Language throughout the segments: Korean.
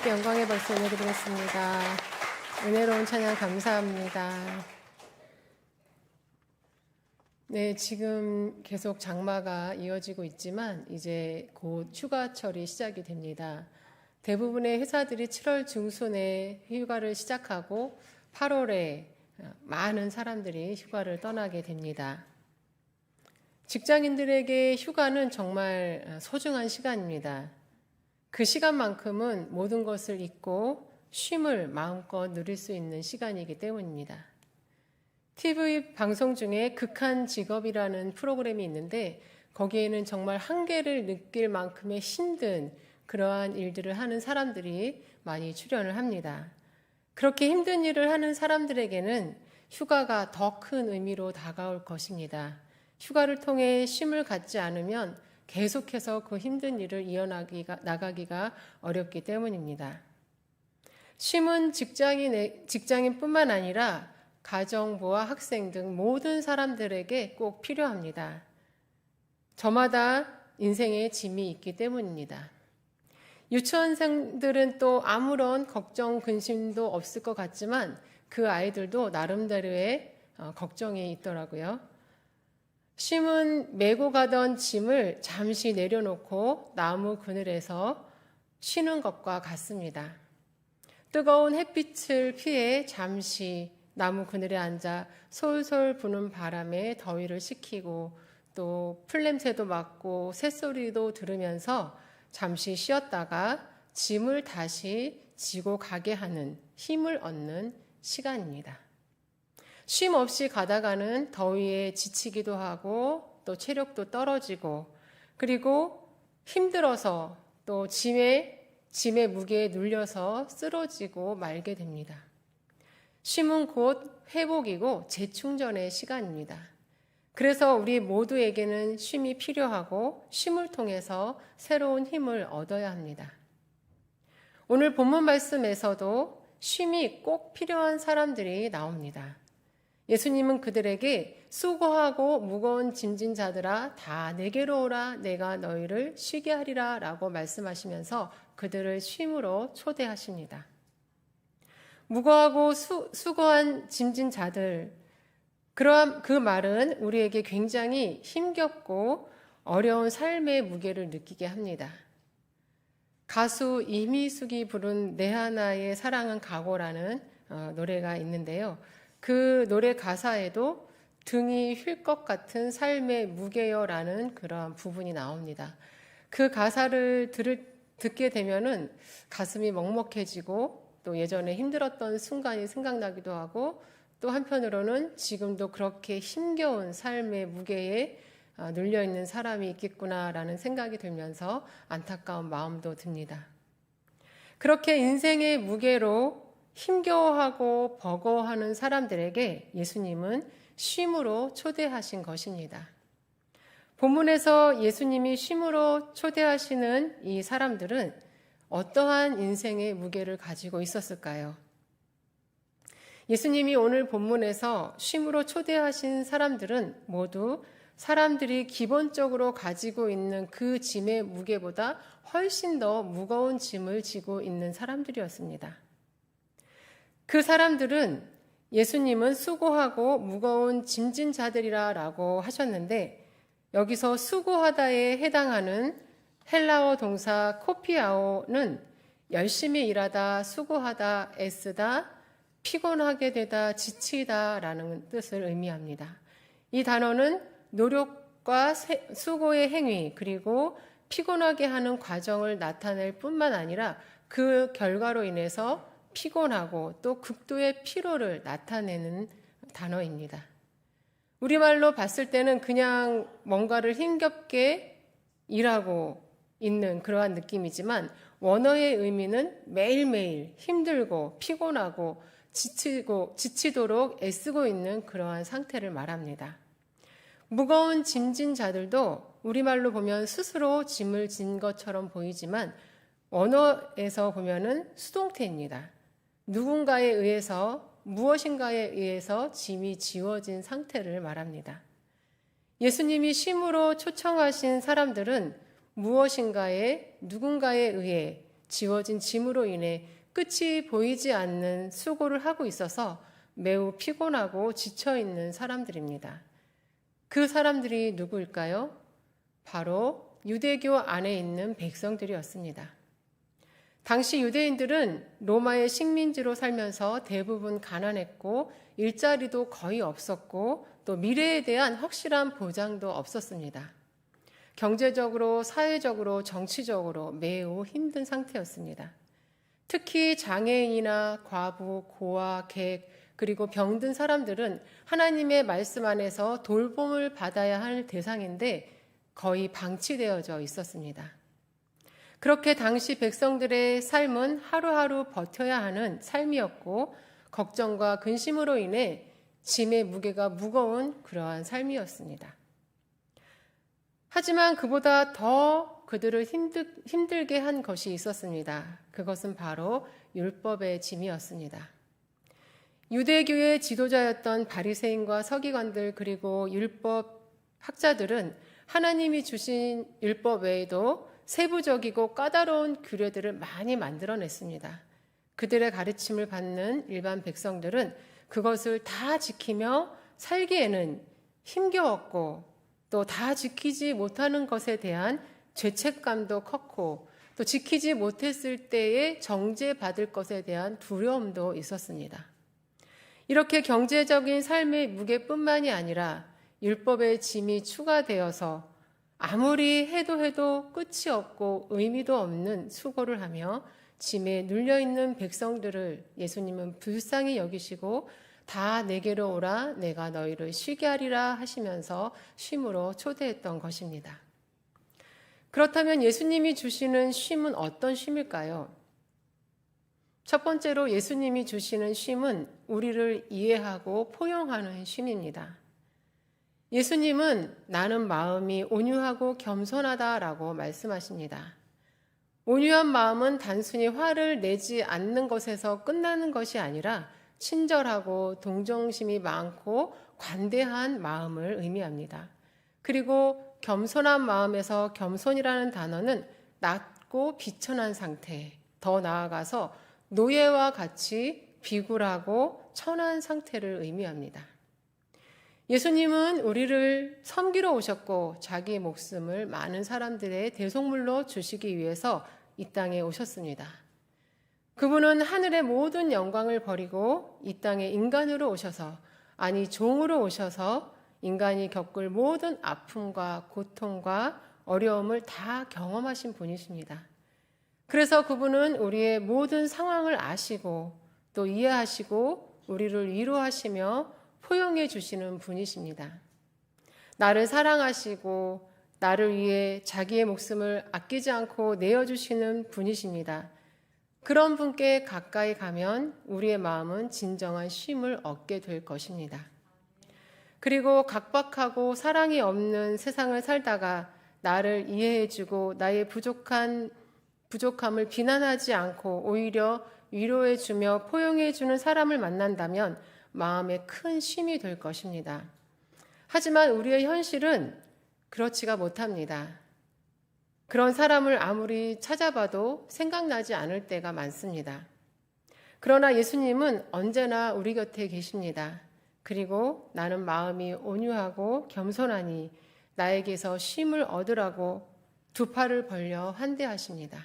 하나님께 영광의 박수 올려드리겠습니다. 은혜로운 찬양 감사합니다. 네, 지금 계속 장마가 이어지고 있지만 이제 곧 휴가철이 시작이 됩니다. 대부분의 회사들이 7월 중순에 휴가를 시작하고 8월에 많은 사람들이 휴가를 떠나게 됩니다. 직장인들에게 휴가는 정말 소중한 시간입니다. 그 시간만큼은 모든 것을 잊고 쉼을 마음껏 누릴 수 있는 시간이기 때문입니다. TV 방송 중에 극한 직업이라는 프로그램이 있는데 거기에는 정말 한계를 느낄 만큼의 힘든 그러한 일들을 하는 사람들이 많이 출연을 합니다. 그렇게 힘든 일을 하는 사람들에게는 휴가가 더 큰 의미로 다가올 것입니다. 휴가를 통해 쉼을 갖지 않으면 계속해서 그 힘든 일을 나가기가 어렵기 때문입니다. 쉼은 직장인뿐만 아니라 가정부와 학생 등 모든 사람들에게 꼭 필요합니다. 저마다 인생에 짐이 있기 때문입니다. 유치원생들은 또 아무런 걱정, 근심도 없을 것 같지만 그 아이들도 나름대로의 걱정이 있더라고요. 쉼은 메고 가던 짐을 잠시 내려놓고 나무 그늘에서 쉬는 것과 같습니다. 뜨거운 햇빛을 피해 잠시 나무 그늘에 앉아 솔솔 부는 바람에 더위를 식히고 또 풀냄새도 맡고 새소리도 들으면서 잠시 쉬었다가 짐을 다시 지고 가게 하는 힘을 얻는 시간입니다. 쉼 없이 가다가는 더위에 지치기도 하고 또 체력도 떨어지고 그리고 힘들어서 또 짐의 무게에 눌려서 쓰러지고 말게 됩니다. 쉼은 곧 회복이고 재충전의 시간입니다. 그래서 우리 모두에게는 쉼이 필요하고 쉼을 통해서 새로운 힘을 얻어야 합니다. 오늘 본문 말씀에서도 쉼이 꼭 필요한 사람들이 나옵니다. 예수님은 그들에게 수고하고 무거운 짐진 자들아 다 내게로 오라 내가 너희를 쉬게 하리라 라고 말씀하시면서 그들을 쉼으로 초대하십니다. 무거워하고 수고한 짐진 자들, 그러한 그 말은 우리에게 굉장히 힘겹고 어려운 삶의 무게를 느끼게 합니다. 가수 이미숙이 부른 내 하나의 사랑은 각오라는 노래가 있는데요. 그 노래 가사에도 등이 휠 것 같은 삶의 무게여라는 그런 부분이 나옵니다. 그 가사를 듣게 되면은 가슴이 먹먹해지고 또 예전에 힘들었던 순간이 생각나기도 하고 또 한편으로는 지금도 그렇게 힘겨운 삶의 무게에 눌려있는 사람이 있겠구나라는 생각이 들면서 안타까운 마음도 듭니다. 그렇게 인생의 무게로 힘겨워하고 버거워하는 사람들에게 예수님은 쉼으로 초대하신 것입니다. 본문에서 예수님이 쉼으로 초대하시는 이 사람들은 어떠한 인생의 무게를 가지고 있었을까요? 예수님이 오늘 본문에서 쉼으로 초대하신 사람들은 모두 사람들이 기본적으로 가지고 있는 그 짐의 무게보다 훨씬 더 무거운 짐을 지고 있는 사람들이었습니다. 그 사람들은 예수님은 수고하고 무거운 짐진 자들이라고 하셨는데 여기서 수고하다에 해당하는 헬라어 동사 코피아오는 열심히 일하다, 수고하다, 애쓰다, 피곤하게 되다, 지치다라는 뜻을 의미합니다. 이 단어는 노력과 수고의 행위 그리고 피곤하게 하는 과정을 나타낼 뿐만 아니라 그 결과로 인해서 피곤하고 또 극도의 피로를 나타내는 단어입니다. 우리말로 봤을 때는 그냥 뭔가를 힘겹게 일하고 있는 그러한 느낌이지만 원어의 의미는 매일매일 힘들고 피곤하고 지치도록 애쓰고 있는 그러한 상태를 말합니다. 무거운 짐진 자들도 우리말로 보면 스스로 짐을 진 것처럼 보이지만 원어에서 보면은 수동태입니다. 누군가에 의해서 무엇인가에 의해서 짐이 지워진 상태를 말합니다. 예수님이 쉼으로 초청하신 사람들은 무엇인가에 누군가에 의해 지워진 짐으로 인해 끝이 보이지 않는 수고를 하고 있어서 매우 피곤하고 지쳐있는 사람들입니다. 그 사람들이 누구일까요? 바로 유대교 안에 있는 백성들이었습니다. 당시 유대인들은 로마의 식민지로 살면서 대부분 가난했고 일자리도 거의 없었고 또 미래에 대한 확실한 보장도 없었습니다. 경제적으로, 사회적으로, 정치적으로 매우 힘든 상태였습니다. 특히 장애인이나 과부, 고아, 객, 그리고 병든 사람들은 하나님의 말씀 안에서 돌봄을 받아야 할 대상인데 거의 방치되어져 있었습니다. 그렇게 당시 백성들의 삶은 하루하루 버텨야 하는 삶이었고 걱정과 근심으로 인해 짐의 무게가 무거운 그러한 삶이었습니다. 하지만 그보다 더 그들을 힘들게 한 것이 있었습니다. 그것은 바로 율법의 짐이었습니다. 유대교의 지도자였던 바리새인과 서기관들 그리고 율법 학자들은 하나님이 주신 율법 외에도 세부적이고 까다로운 규례들을 많이 만들어냈습니다. 그들의 가르침을 받는 일반 백성들은 그것을 다 지키며 살기에는 힘겨웠고 또 다 지키지 못하는 것에 대한 죄책감도 컸고 또 지키지 못했을 때에 정죄받을 것에 대한 두려움도 있었습니다. 이렇게 경제적인 삶의 무게뿐만이 아니라 율법의 짐이 추가되어서 아무리 해도 끝이 없고 의미도 없는 수고를 하며 짐에 눌려있는 백성들을 예수님은 불쌍히 여기시고 다 내게로 오라 내가 너희를 쉬게 하리라 하시면서 쉼으로 초대했던 것입니다. 그렇다면 예수님이 주시는 쉼은 어떤 쉼일까요? 첫 번째로 예수님이 주시는 쉼은 우리를 이해하고 포용하는 쉼입니다. 예수님은 나는 마음이 온유하고 겸손하다라고 말씀하십니다. 온유한 마음은 단순히 화를 내지 않는 것에서 끝나는 것이 아니라 친절하고 동정심이 많고 관대한 마음을 의미합니다. 그리고 겸손한 마음에서 겸손이라는 단어는 낮고 비천한 상태, 더 나아가서 노예와 같이 비굴하고 천한 상태를 의미합니다. 예수님은 우리를 섬기러 오셨고 자기 목숨을 많은 사람들의 대속물로 주시기 위해서 이 땅에 오셨습니다. 그분은 하늘의 모든 영광을 버리고 이 땅에 인간으로 오셔서, 아니 종으로 오셔서 인간이 겪을 모든 아픔과 고통과 어려움을 다 경험하신 분이십니다. 그래서 그분은 우리의 모든 상황을 아시고 또 이해하시고 우리를 위로하시며 포용해 주시는 분이십니다. 나를 사랑하시고 나를 위해 자기의 목숨을 아끼지 않고 내어주시는 분이십니다. 그런 분께 가까이 가면 우리의 마음은 진정한 쉼을 얻게 될 것입니다. 그리고 각박하고 사랑이 없는 세상을 살다가 나를 이해해주고 나의 부족함을 비난하지 않고 오히려 위로해주며 포용해주는 사람을 만난다면 마음에 큰 쉼이 될 것입니다. 하지만 우리의 현실은 그렇지가 못합니다. 그런 사람을 아무리 찾아봐도 생각나지 않을 때가 많습니다. 그러나 예수님은 언제나 우리 곁에 계십니다. 그리고 나는 마음이 온유하고 겸손하니 나에게서 쉼을 얻으라고 두 팔을 벌려 환대하십니다.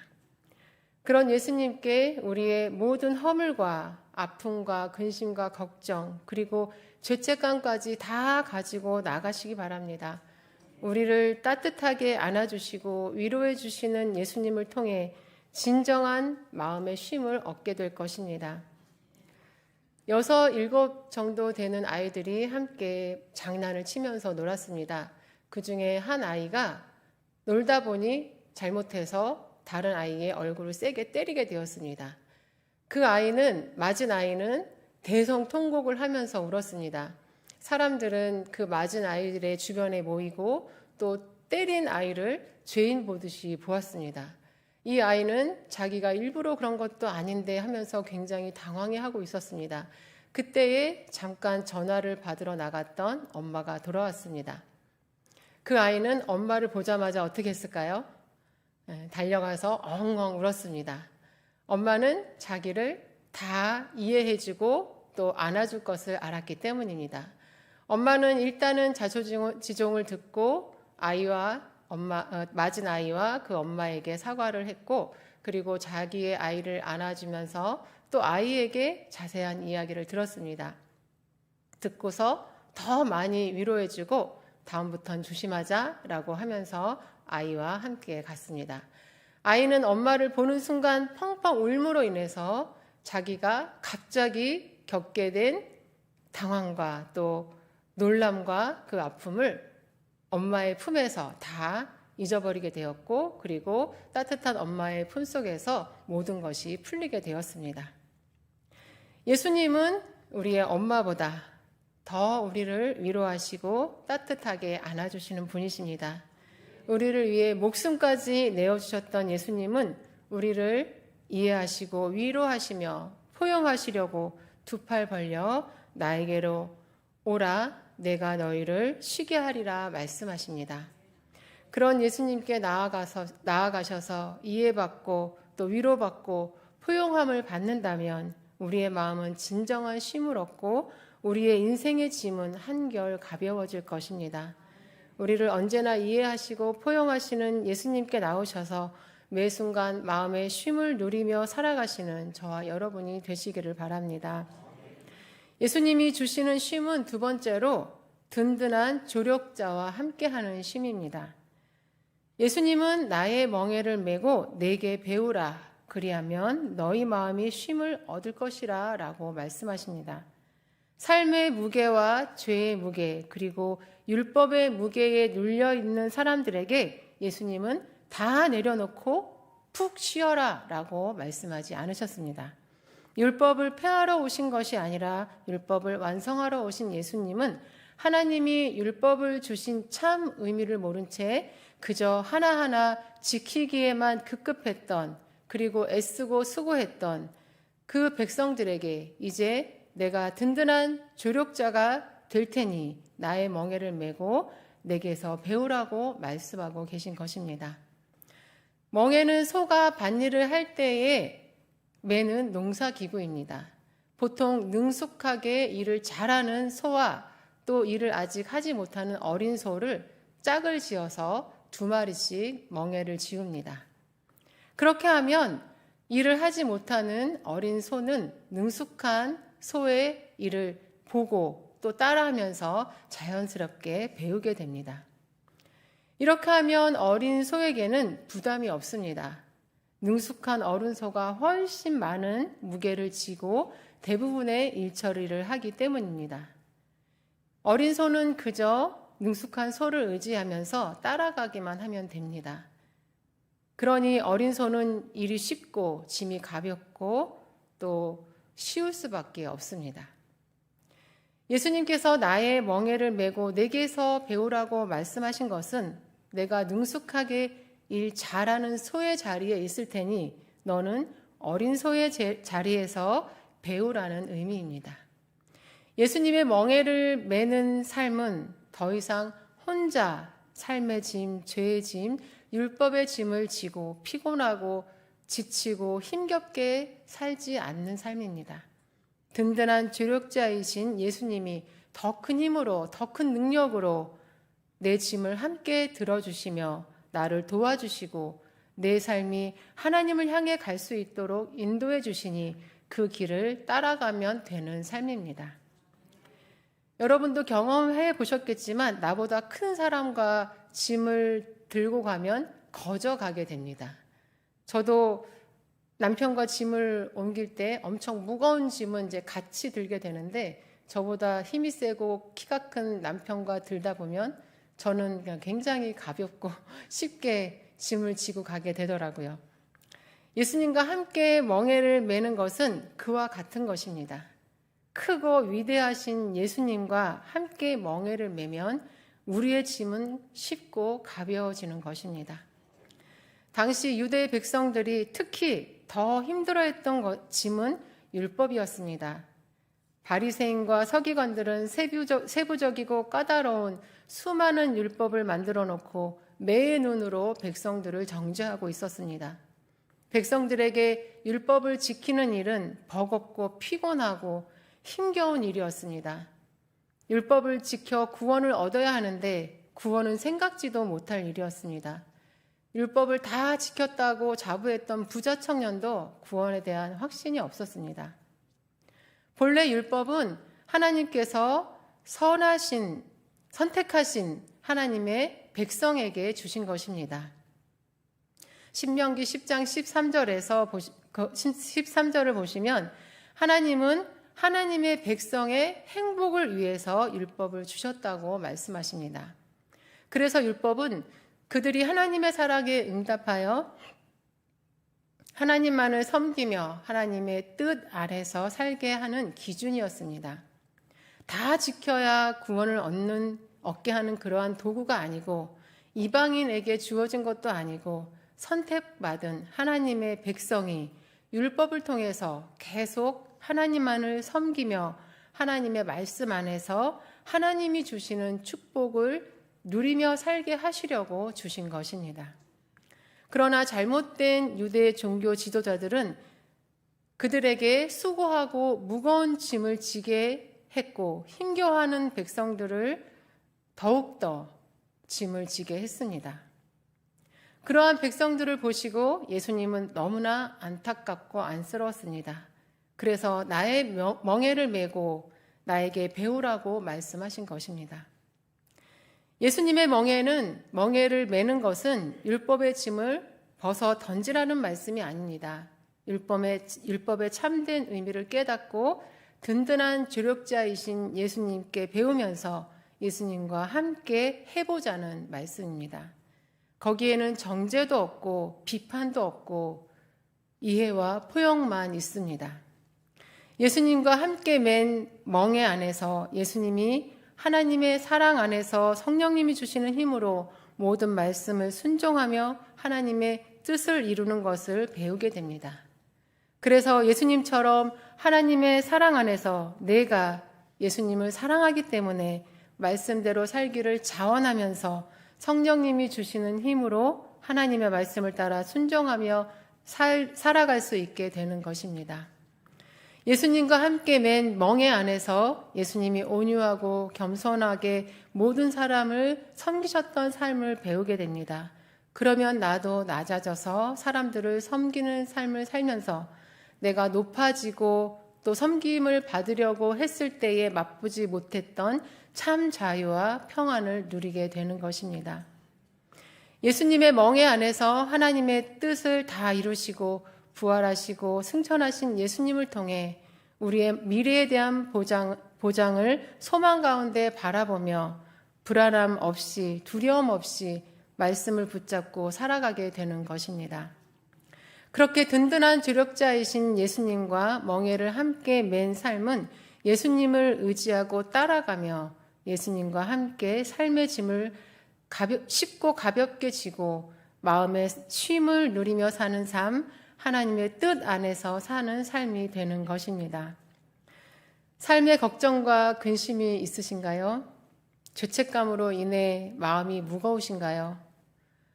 그런 예수님께 우리의 모든 허물과 아픔과 근심과 걱정 그리고 죄책감까지 다 가지고 나가시기 바랍니다. 우리를 따뜻하게 안아주시고 위로해 주시는 예수님을 통해 진정한 마음의 쉼을 얻게 될 것입니다. 6, 7 정도 되는 아이들이 함께 장난을 치면서 놀았습니다. 그 중에 한 아이가 놀다 보니 잘못해서 다른 아이의 얼굴을 세게 때리게 되었습니다. 그 아이는, 맞은 아이는 대성통곡을 하면서 울었습니다. 사람들은 그 맞은 아이들의 주변에 모이고 또 때린 아이를 죄인 보듯이 보았습니다. 이 아이는 자기가 일부러 그런 것도 아닌데 하면서 굉장히 당황해하고 있었습니다. 그때에 잠깐 전화를 받으러 나갔던 엄마가 돌아왔습니다. 그 아이는 엄마를 보자마자 어떻게 했을까요? 달려가서 엉엉 울었습니다. 엄마는 자기를 다 이해해주고 또 안아줄 것을 알았기 때문입니다. 엄마는 일단은 자초지종을 듣고 맞은 아이와 그 엄마에게 사과를 했고, 그리고 자기의 아이를 안아주면서 또 아이에게 자세한 이야기를 들었습니다. 듣고서 더 많이 위로해주고 다음부턴 조심하자라고 하면서 아이와 함께 갔습니다. 아이는 엄마를 보는 순간 펑펑 울므로 인해서 자기가 갑자기 겪게 된 당황과 또 놀람과 그 아픔을 엄마의 품에서 다 잊어버리게 되었고, 그리고 따뜻한 엄마의 품 속에서 모든 것이 풀리게 되었습니다. 예수님은 우리의 엄마보다 더 우리를 위로하시고 따뜻하게 안아주시는 분이십니다. 우리를 위해 목숨까지 내어주셨던 예수님은 우리를 이해하시고 위로하시며 포용하시려고 두 팔 벌려 나에게로 오라, 내가 너희를 쉬게 하리라 말씀하십니다. 그런 예수님께 나아가셔서 이해받고 또 위로받고 포용함을 받는다면 우리의 마음은 진정한 쉼을 얻고 우리의 인생의 짐은 한결 가벼워질 것입니다. 우리를 언제나 이해하시고 포용하시는 예수님께 나오셔서 매 순간 마음의 쉼을 누리며 살아가시는 저와 여러분이 되시기를 바랍니다. 예수님이 주시는 쉼은 두 번째로 든든한 조력자와 함께하는 쉼입니다. 예수님은 나의 멍에를 메고 내게 배우라, 그리하면 너희 마음이 쉼을 얻을 것이라 라고 말씀하십니다. 삶의 무게와 죄의 무게, 그리고 율법의 무게에 눌려있는 사람들에게 예수님은 다 내려놓고 푹 쉬어라 라고 말씀하지 않으셨습니다. 율법을 폐하러 오신 것이 아니라 율법을 완성하러 오신 예수님은 하나님이 율법을 주신 참 의미를 모른 채 그저 하나하나 지키기에만 급급했던, 그리고 애쓰고 수고했던 그 백성들에게 이제 내가 든든한 조력자가 될 테니 나의 멍에를 메고 내게서 배우라고 말씀하고 계신 것입니다. 멍에는 소가 밭일을 할 때에 매는 농사기구입니다. 보통 능숙하게 일을 잘하는 소와 또 일을 아직 하지 못하는 어린 소를 짝을 지어서 두 마리씩 멍에를 지웁니다. 그렇게 하면 일을 하지 못하는 어린 소는 능숙한 소의 일을 보고 또 따라하면서 자연스럽게 배우게 됩니다. 이렇게 하면 어린 소에게는 부담이 없습니다. 능숙한 어른 소가 훨씬 많은 무게를 지고 대부분의 일처리를 하기 때문입니다. 어린 소는 그저 능숙한 소를 의지하면서 따라가기만 하면 됩니다. 그러니 어린 소는 일이 쉽고 짐이 가볍고 또 쉬울 수밖에 없습니다. 예수님께서 나의 멍에를 메고 내게서 배우라고 말씀하신 것은 내가 능숙하게 일 잘하는 소의 자리에 있을 테니 너는 어린 소의 자리에서 배우라는 의미입니다. 예수님의 멍에를 메는 삶은 더 이상 혼자 삶의 짐, 죄의 짐, 율법의 짐을 지고 피곤하고 지치고 힘겹게 살지 않는 삶입니다. 든든한 조력자이신 예수님이 더 큰 힘으로, 더 큰 능력으로 내 짐을 함께 들어주시며 나를 도와주시고 내 삶이 하나님을 향해 갈 수 있도록 인도해 주시니 그 길을 따라가면 되는 삶입니다. 여러분도 경험해 보셨겠지만 나보다 큰 사람과 짐을 들고 가면 거저 가게 됩니다. 저도 남편과 짐을 옮길 때 엄청 무거운 짐은 이제 같이 들게 되는데 저보다 힘이 세고 키가 큰 남편과 들다 보면 저는 그냥 굉장히 가볍고 쉽게 짐을 지고 가게 되더라고요. 예수님과 함께 멍에를 메는 것은 그와 같은 것입니다. 크고 위대하신 예수님과 함께 멍에를 메면 우리의 짐은 쉽고 가벼워지는 것입니다. 당시 유대 백성들이 특히 더 힘들어했던 짐은 율법이었습니다. 바리새인과 서기관들은 세부적이고 까다로운 수많은 율법을 만들어 놓고 매의 눈으로 백성들을 정죄하고 있었습니다. 백성들에게 율법을 지키는 일은 버겁고 피곤하고 힘겨운 일이었습니다. 율법을 지켜 구원을 얻어야 하는데 구원은 생각지도 못할 일이었습니다. 율법을 다 지켰다고 자부했던 부자 청년도 구원에 대한 확신이 없었습니다. 본래 율법은 하나님께서 선택하신 하나님의 백성에게 주신 것입니다. 신명기 10장 13절을 보시면 하나님은 하나님의 백성의 행복을 위해서 율법을 주셨다고 말씀하십니다. 그래서 율법은 그들이 하나님의 사랑에 응답하여 하나님만을 섬기며 하나님의 뜻 아래서 살게 하는 기준이었습니다. 다 지켜야 구원을 얻게 하는 그러한 도구가 아니고 이방인에게 주어진 것도 아니고 선택받은 하나님의 백성이 율법을 통해서 계속 하나님만을 섬기며 하나님의 말씀 안에서 하나님이 주시는 축복을 누리며 살게 하시려고 주신 것입니다. 그러나 잘못된 유대 종교 지도자들은 그들에게 수고하고 무거운 짐을 지게 했고 힘겨워하는 백성들을 더욱더 짐을 지게 했습니다. 그러한 백성들을 보시고 예수님은 너무나 안타깝고 안쓰러웠습니다. 그래서 나의 멍에를 메고 나에게 배우라고 말씀하신 것입니다. 예수님의 멍에를 메는 것은 율법의 짐을 벗어 던지라는 말씀이 아닙니다. 율법의 참된 의미를 깨닫고 든든한 조력자이신 예수님께 배우면서 예수님과 함께 해보자는 말씀입니다. 거기에는 정죄도 없고 비판도 없고 이해와 포용만 있습니다. 예수님과 함께 맨 멍에 안에서 예수님이 하나님의 사랑 안에서 성령님이 주시는 힘으로 모든 말씀을 순종하며 하나님의 뜻을 이루는 것을 배우게 됩니다. 그래서 예수님처럼 하나님의 사랑 안에서 내가 예수님을 사랑하기 때문에 말씀대로 살기를 자원하면서 성령님이 주시는 힘으로 하나님의 말씀을 따라 순종하며 살아갈 수 있게 되는 것입니다. 예수님과 함께 맨 멍에 안에서 예수님이 온유하고 겸손하게 모든 사람을 섬기셨던 삶을 배우게 됩니다. 그러면 나도 낮아져서 사람들을 섬기는 삶을 살면서 내가 높아지고 또 섬김을 받으려고 했을 때에 맛보지 못했던 참 자유와 평안을 누리게 되는 것입니다. 예수님의 멍에 안에서 하나님의 뜻을 다 이루시고 부활하시고 승천하신 예수님을 통해 우리의 미래에 대한 보장을 소망 가운데 바라보며 불안함 없이 두려움 없이 말씀을 붙잡고 살아가게 되는 것입니다. 그렇게 든든한 조력자이신 예수님과 멍에를 함께 맨 삶은 예수님을 의지하고 따라가며 예수님과 함께 삶의 짐을 쉽고 가볍게 지고 마음의 쉼을 누리며 사는 삶, 하나님의 뜻 안에서 사는 삶이 되는 것입니다. 삶의 걱정과 근심이 있으신가요? 죄책감으로 인해 마음이 무거우신가요?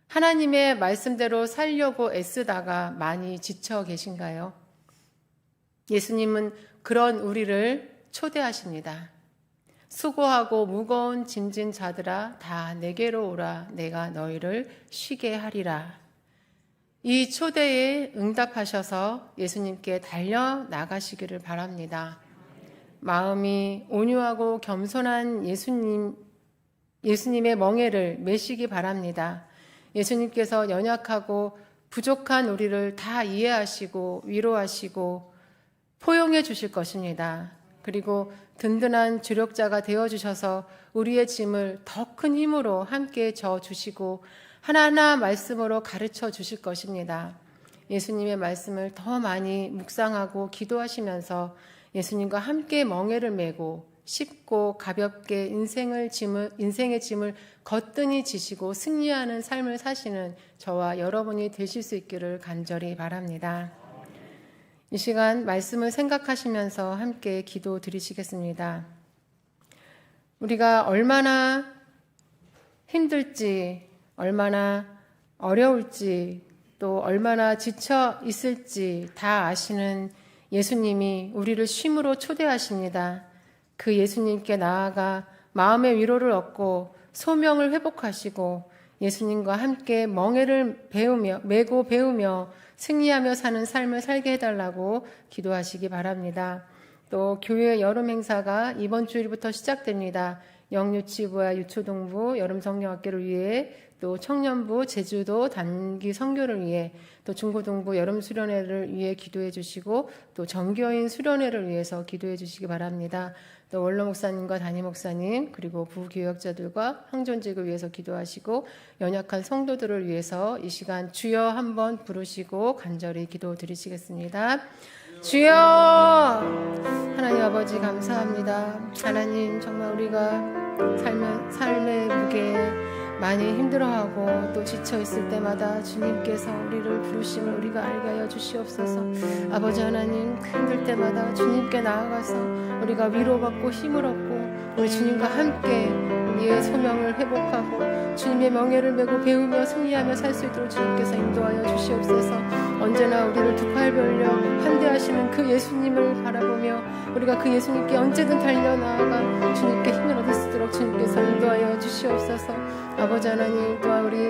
하나님의 말씀대로 살려고 애쓰다가 많이 지쳐 계신가요? 예수님은 그런 우리를 초대하십니다. 수고하고 무거운 짐진 자들아 다 내게로 오라 내가 너희를 쉬게 하리라. 이 초대에 응답하셔서 예수님께 달려나가시기를 바랍니다. 마음이 온유하고 겸손한 예수님의 멍에를 메시기 바랍니다. 예수님께서 연약하고 부족한 우리를 다 이해하시고 위로하시고 포용해 주실 것입니다. 그리고 든든한 주력자가 되어주셔서 우리의 짐을 더 큰 힘으로 함께 져주시고 하나하나 말씀으로 가르쳐 주실 것입니다. 예수님의 말씀을 더 많이 묵상하고 기도하시면서 예수님과 함께 멍에를 메고 쉽고 가볍게 인생의 짐을 거뜬히 지시고 승리하는 삶을 사시는 저와 여러분이 되실 수 있기를 간절히 바랍니다. 이 시간 말씀을 생각하시면서 함께 기도 드리시겠습니다. 우리가 얼마나 힘들지, 얼마나 어려울지 또 얼마나 지쳐 있을지 다 아시는 예수님이 우리를 쉼으로 초대하십니다. 그 예수님께 나아가 마음의 위로를 얻고 소명을 회복하시고 예수님과 함께 멍에를 메고 배우며 승리하며 사는 삶을 살게 해달라고 기도하시기 바랍니다. 또 교회 여름 행사가 이번 주일부터 시작됩니다. 영유치부와 유초동부 여름 성경학교를 위해, 또 청년부 제주도 단기 선교를 위해, 또 중고등부 여름 수련회를 위해 기도해 주시고, 또 정교인 수련회를 위해서 기도해 주시기 바랍니다. 또 원로 목사님과 담임 목사님, 그리고 부교역자들과 항존직을 위해서 기도하시고, 연약한 성도들을 위해서 이 시간 주여 한번 부르시고 간절히 기도 드리시겠습니다. 주여! 하나님 아버지 감사합니다. 하나님, 정말 우리가 삶의 무게에 많이 힘들어하고 또 지쳐있을 때마다 주님께서 우리를 부르심을 우리가 알게 하여 주시옵소서. 아버지 하나님, 힘들 때마다 주님께 나아가서 우리가 위로받고 힘을 얻고 우리 주님과 함께 우리의 소명을 회복하고 주님의 명예를 메고 배우며 승리하며 살 수 있도록 주님께서 인도하여 주시옵소서. 언제나 우리를 두 팔 벌려 환대하시는 그 예수님을 바라보며 우리가 그 예수님께 언제든 달려나아가 주님께 힘을 얻을 수 있도록 주님께서 인도하여 주시옵소서. 아버지 하나님, 또한 우리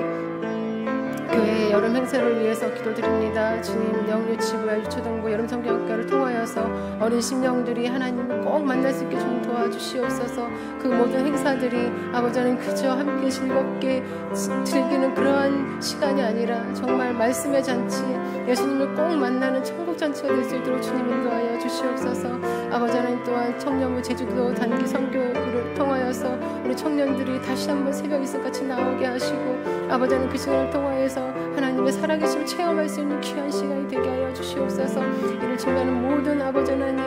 교회의 여름 행사를 위해서 기도드립니다. 주님, 영유치부와 유초동부 여름 성경학교를 통하여서 어린 심령들이 하나님을 꼭 만날 수 있게 좀 도와주시옵소서. 그 모든 행사들이 아버지 하나님 그저 함께 즐겁게 즐기는 그러한 시간이 아니라 정말 말씀의 잔치, 예수님을 꼭 만나는 천국 잔치가 될 수 있도록 주님 인도하여 주시옵소서. 아버지 하나님, 또한 청년부 제주도 단기 선교를 통하여서 우리 청년들이 다시 한번 새벽 이슬같이 나오게 하시고, 아버지 하나님 그 시간을 통하여서 하나님의 살아계심을 체험할 수 있는 귀한 시간이 되게 하여 주시옵소서. 이를 준비하는 모든 아버지 하나님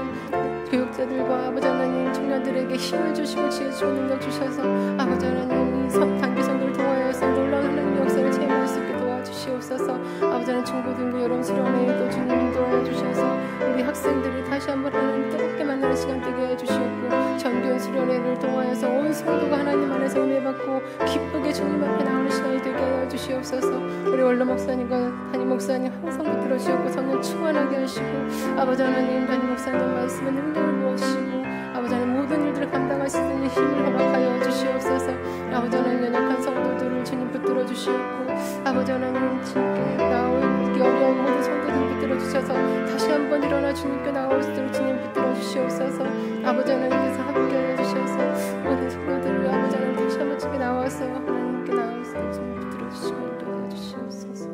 교육자들과 아버지 하나님 청년들에게 힘을 주시고 지혜 주시고 능력 주셔서 아버지 하나님 이 단기 선교를 통하여서 놀라운 하나님의 역사를 체험할 수 있게 도와주시옵소서. 아버지 하나님 중고등부 여름 수련회에도 주님 인도하여 주셔서 우리 학생들이 다시 한번 하나님 뜨겁게 만나는 시간 되게 해 주시옵고, 전교인 수련회를 통하여서 온 성도가 하나님 안에서 은혜 받고 기쁘게 주님 앞에 나오는 시간이 되게 하여 주시옵소서. 우리 원로 목사님과 담임 목사님 항상 붙들어 주시옵고 성령 충만하게 하시고, 아버지 하나님 담임 목사님 말씀에 능력을 부어주시고, 아버지 하나님 모든 일들을 감당할 수 있는 힘을 허락하여 주시옵소서. 아버지 하나님 연약한 성도들을 주님 붙들어 주시옵고, 아버지 하나님 주님께 나올 어려운 모든 성도들을 붙들어 주셔서 다시 한번 일어나 주님께 나올 수 있도록 주님 붙들어 주시옵소서. 아버지 하나님께서 함께하여 주셔서 모든 성도들을 아버지 하나님 다시 한번 주께 나와서 하나님께 나올 수 있도록 주님 붙들어 주시고 인도하여 주시옵소서.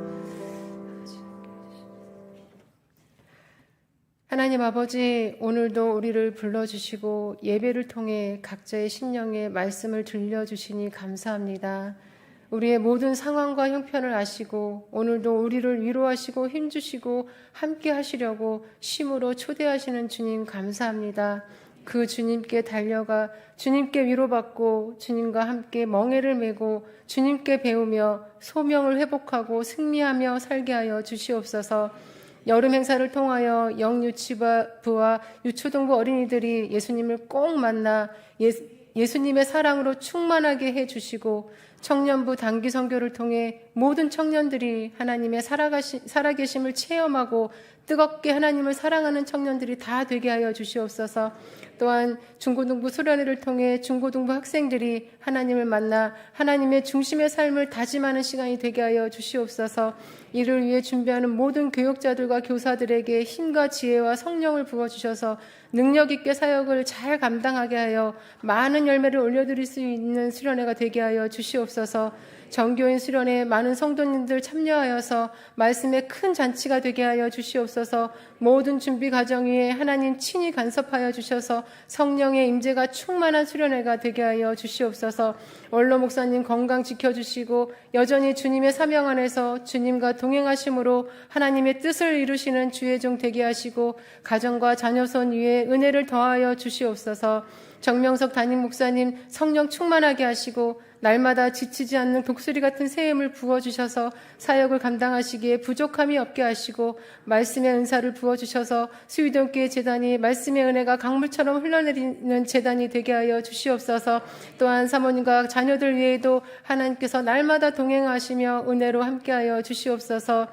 하나님 아버지, 오늘도 우리를 불러주시고 예배를 통해 각자의 심령에 말씀을 들려주시니 감사합니다. 우리의 모든 상황과 형편을 아시고 오늘도 우리를 위로하시고 힘주시고 함께 하시려고 쉼으로 초대하시는 주님 감사합니다. 그 주님께 달려가 주님께 위로받고 주님과 함께 멍에를 메고 주님께 배우며 소명을 회복하고 승리하며 살게 하여 주시옵소서. 여름 행사를 통하여 영유치부와 유초동부 어린이들이 예수님을 꼭 만나 예수님의 사랑으로 충만하게 해주시고, 청년부 단기 선교를 통해 모든 청년들이 하나님의 살아계심을 체험하고 뜨겁게 하나님을 사랑하는 청년들이 다 되게 하여 주시옵소서. 또한 중고등부 수련회를 통해 중고등부 학생들이 하나님을 만나 하나님의 중심의 삶을 다짐하는 시간이 되게 하여 주시옵소서. 이를 위해 준비하는 모든 교육자들과 교사들에게 힘과 지혜와 성령을 부어주셔서 능력 있게 사역을 잘 감당하게 하여 많은 열매를 올려드릴 수 있는 수련회가 되게 하여 주시옵소서. 정교인 수련회에 많은 성도님들 참여하여서 말씀의 큰 잔치가 되게 하여 주시옵소서. 모든 준비 과정 위에 하나님 친히 간섭하여 주셔서 성령의 임재가 충만한 수련회가 되게 하여 주시옵소서. 원로 목사님 건강 지켜주시고 여전히 주님의 사명 안에서 주님과 동행하심으로 하나님의 뜻을 이루시는 주의 종 되게 하시고, 가정과 자녀손 위에 은혜를 더하여 주시옵소서. 정명석 담임 목사님 성령 충만하게 하시고 날마다 지치지 않는 독수리 같은 새힘을 부어주셔서 사역을 감당하시기에 부족함이 없게 하시고, 말씀의 은사를 부어주셔서 수유동교회 재단이 말씀의 은혜가 강물처럼 흘러내리는 재단이 되게 하여 주시옵소서. 또한 사모님과 자녀들 위에도 하나님께서 날마다 동행하시며 은혜로 함께하여 주시옵소서.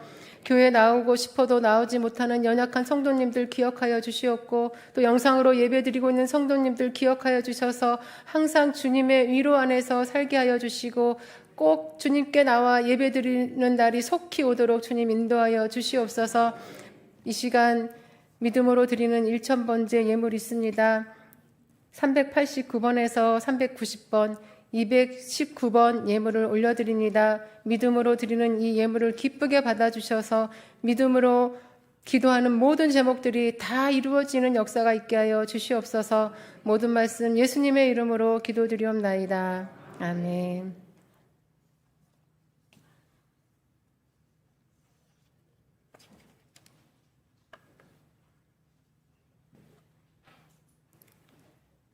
교회 나오고 싶어도 나오지 못하는 연약한 성도님들 기억하여 주시옵고, 또 영상으로 예배드리고 있는 성도님들 기억하여 주셔서 항상 주님의 위로 안에서 살게 하여 주시고, 꼭 주님께 나와 예배드리는 날이 속히 오도록 주님 인도하여 주시옵소서. 이 시간 믿음으로 드리는 1000번째 예물이 있습니다. 389번에서 390번, 219번 예물을 올려드립니다. 믿음으로 드리는 이 예물을 기쁘게 받아주셔서 믿음으로 기도하는 모든 제목들이 다 이루어지는 역사가 있게 하여 주시옵소서. 모든 말씀 예수님의 이름으로 기도드리옵나이다. 아멘.